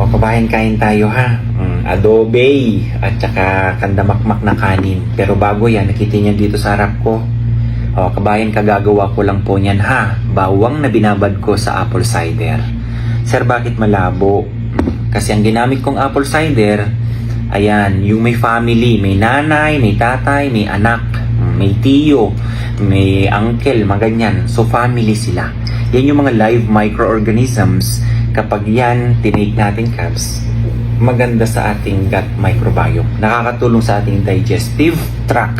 kabayan, kain tayo ha. Adobe at saka kandamakmak na kanin. Pero bago yan, nakita niyo dito sa harap ko. Kabayan, kagagawa ko lang po niyan ha. Bawang na binabad ko sa apple cider. Sir, bakit malabo? Kasi ang ginamit kong apple cider, ayan, yung may family, may nanay, may tatay, may anak, may tiyo, may uncle, mga ganyan. So family sila. Yan yung mga live microorganisms. Kapag yan, tinake natin, Cabs, maganda sa ating gut microbiome. Nakakatulong sa ating digestive tract.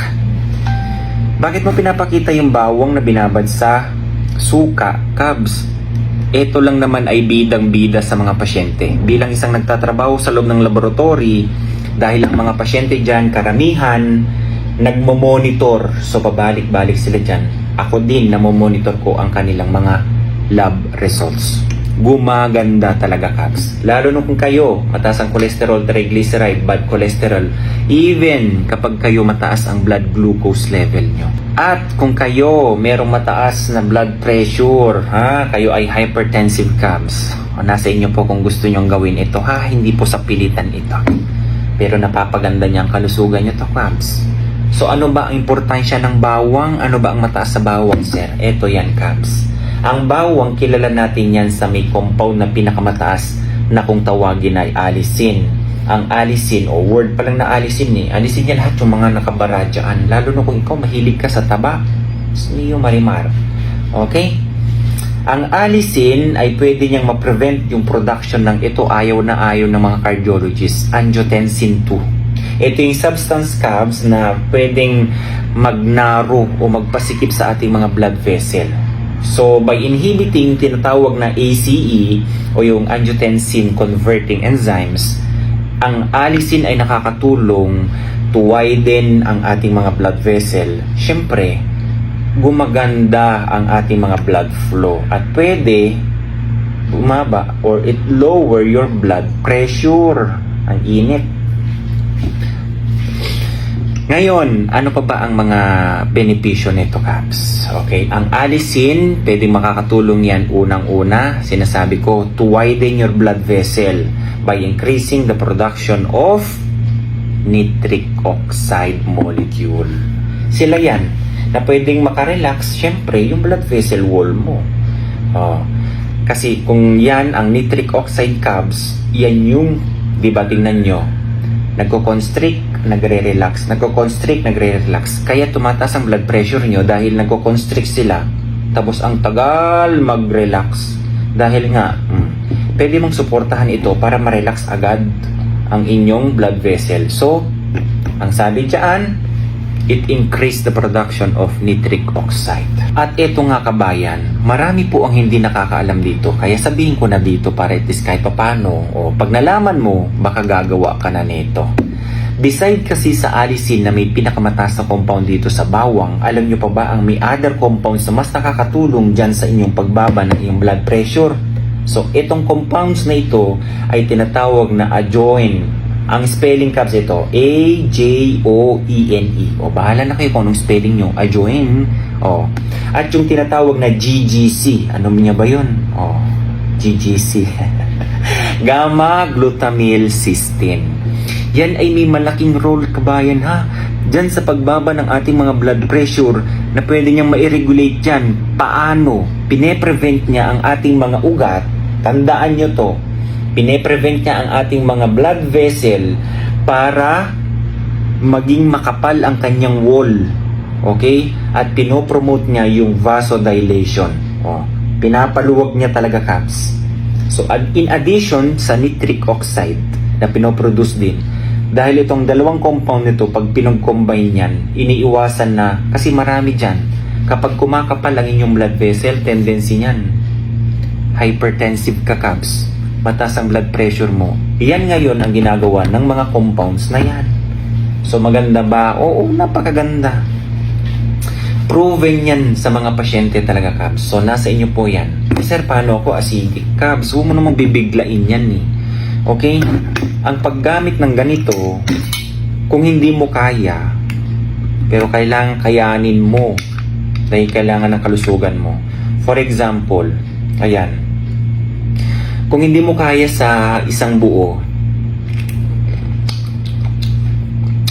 Bakit mo pinapakita yung bawang na binabad sa suka, Cabs? Ito lang naman ay bidang-bida sa mga pasyente. Bilang isang nagtatrabaho sa loob ng laboratory, dahil ang mga pasyente dyan, karamihan, nagmo-monitor. So, pabalik-balik sila dyan. Ako din, namomonitor ko ang kanilang mga lab results. Gumaganda talaga, Cabs. Lalo nung kung kayo, mataas ang cholesterol, triglyceride, bad cholesterol, even kapag kayo mataas ang blood glucose level nyo. At kung kayo merong mataas na blood pressure, kayo ay hypertensive, Cabs. Nasa inyo po kung gusto nyong gawin ito, hindi po sa pilitan ito. Pero napapaganda niya ang kalusugan nyo to, Cabs. So ano ba ang importansya ng bawang? Ano ba ang mataas sa bawang, sir? Ito yan, Cabs. Ang bawang, kilala natin yan sa may compound na pinakamataas na kung tawagin ay alisin. Ang alisin, o word pa lang na alisin alisin yan lahat yung mga nakabara dyan. Lalo na kung ikaw mahilig ka sa taba. Niyo marimar. Okay? Ang alisin ay pwede niyang ma-prevent yung production ng ito, ayaw na ayaw ng mga cardiologists, angiotensin 2. Ito yung substance, Cabs, na pwedeng magnaro o magpasikip sa ating mga blood vessel. So, by inhibiting tinatawag na ACE o yung angiotensin converting enzymes, ang alisin ay nakakatulong to widen ang ating mga blood vessel. Siyempre, gumaganda ang ating mga blood flow at pwede bumaba or it lower your blood pressure. Ang init. Ngayon, ano pa ba ang mga benepisyo nito, Cabs? Okay, ang alisin, pwedeng makakatulong yan unang-una, sinasabi ko, to widen your blood vessel by increasing the production of nitric oxide molecule. Sila yan, na pwedeng makarelax, syempre, yung blood vessel wall mo. Kasi kung yan, ang nitric oxide, Cabs, yan yung, di ba, tingnan nyo, nagko-constrict, nagre-relax, nagko-constrict, nagre-relax. Kaya tumataas ang blood pressure nyo dahil nagko-constrict sila. Tapos ang tagal mag-relax. Dahil nga, pwede mong suportahan ito para ma-relax agad ang inyong blood vessel. So, ang sabi dyan, it increase the production of nitric oxide. At ito nga, kabayan, marami po ang hindi nakakaalam dito. Kaya sabihin ko na dito para at least kahit papano, o pag nalaman mo, baka gagawa ka na nito. Beside kasi sa alisin na may pinakamataas na compound dito sa bawang, alam nyo pa ba ang may other compounds na mas nakakatulong dyan sa inyong pagbaba ng iyong blood pressure? So, itong compounds na ito ay tinatawag na ajoin. Ang spelling, Cabs, ito, A-J-O-E-N-E. O, bahala na kayo kung anong spelling nyo. Ajoin. O. At yung tinatawag na GGC. Ano niya ba yun? O, GGC. Gamma glutamyl cysteine. Yan ay may malaking role, kabayan, ha? Diyan sa pagbaba ng ating mga blood pressure na pwede niyang ma-regulate yan. Paano? Pine-prevent niya ang ating mga ugat. Tandaan nyo to. Pine-prevent niya ang ating mga blood vessel para maging makapal ang kanyang wall. Okay? At pinopromote niya yung vasodilation. Pinapaluwag niya talaga, Cabs. So, in addition sa nitric oxide na pinoproduce din, dahil itong dalawang compound nito, pag pinag-combine yan, iniiwasan na, kasi marami dyan, kapag kumakapal ang inyong blood vessel, tendency niyan, hypertensive ka, Cabs. Mataas ang blood pressure mo. Iyan ngayon ang ginagawa ng mga compounds na yan. So maganda ba? Oo, napakaganda. Proven yan sa mga pasyente talaga, Cabs. So nasa inyo po yan. Sir, paano ako acidic? Cabs, huwag mo namang bibiglain yan Okay? Ang paggamit ng ganito, kung hindi mo kaya, pero kailangan kayanin mo dahil kailangan ng kalusugan mo. For example, ayan, Kung hindi mo kaya sa isang buo,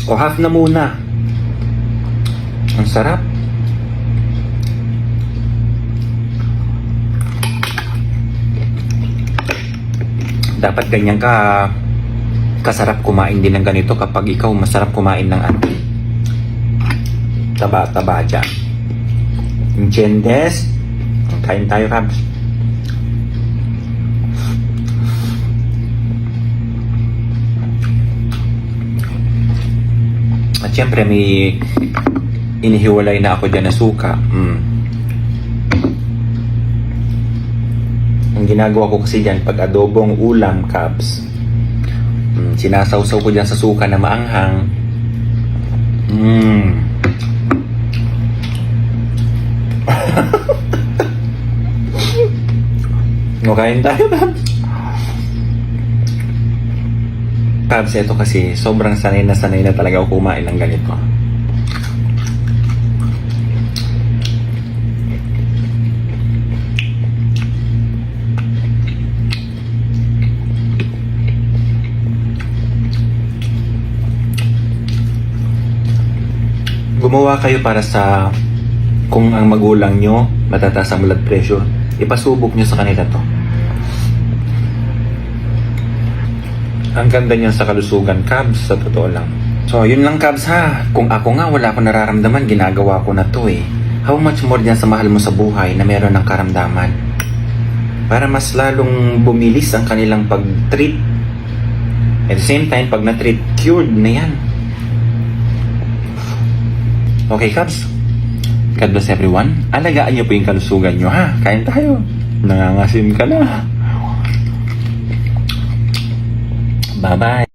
o half na muna. Ang sarap. Dapat ganyan ka kasarap kumain din ng ganito kapag ikaw masarap kumain ng taba-taba dyan. Incendes. Kain tayo, Kabs. At syempre may inihiwalay na ako dyan na suka. Ang ginagawa ko kasi dyan pag adobong ulam, Kabs, sinasawsaw ko dyan sa suka na maanghang. Kain tayo, Kabs. Kabs, ito kasi sobrang sanay na talaga ako kumain ng ganito. Gumawa kayo para sa kung ang magulang nyo matataas ang blood pressure, ipasubok nyo sa kanila to. Ang ganda niyan sa kalusugan, Kabs, sa totoo lang. So, yun lang, Kabs, ha. Kung ako nga wala akong nararamdaman, ginagawa ko na to eh. How much more dyan sa mahal mo sa buhay na meron ng karamdaman? Para mas lalong bumilis ang kanilang pag-treat. At the same time, pag na-treat, cured na yan. Okay, Kabs? God bless everyone. Alagaan nyo po yung kalusugan nyo, ha? Kain tayo. Nangangasim ka na. Bye-bye.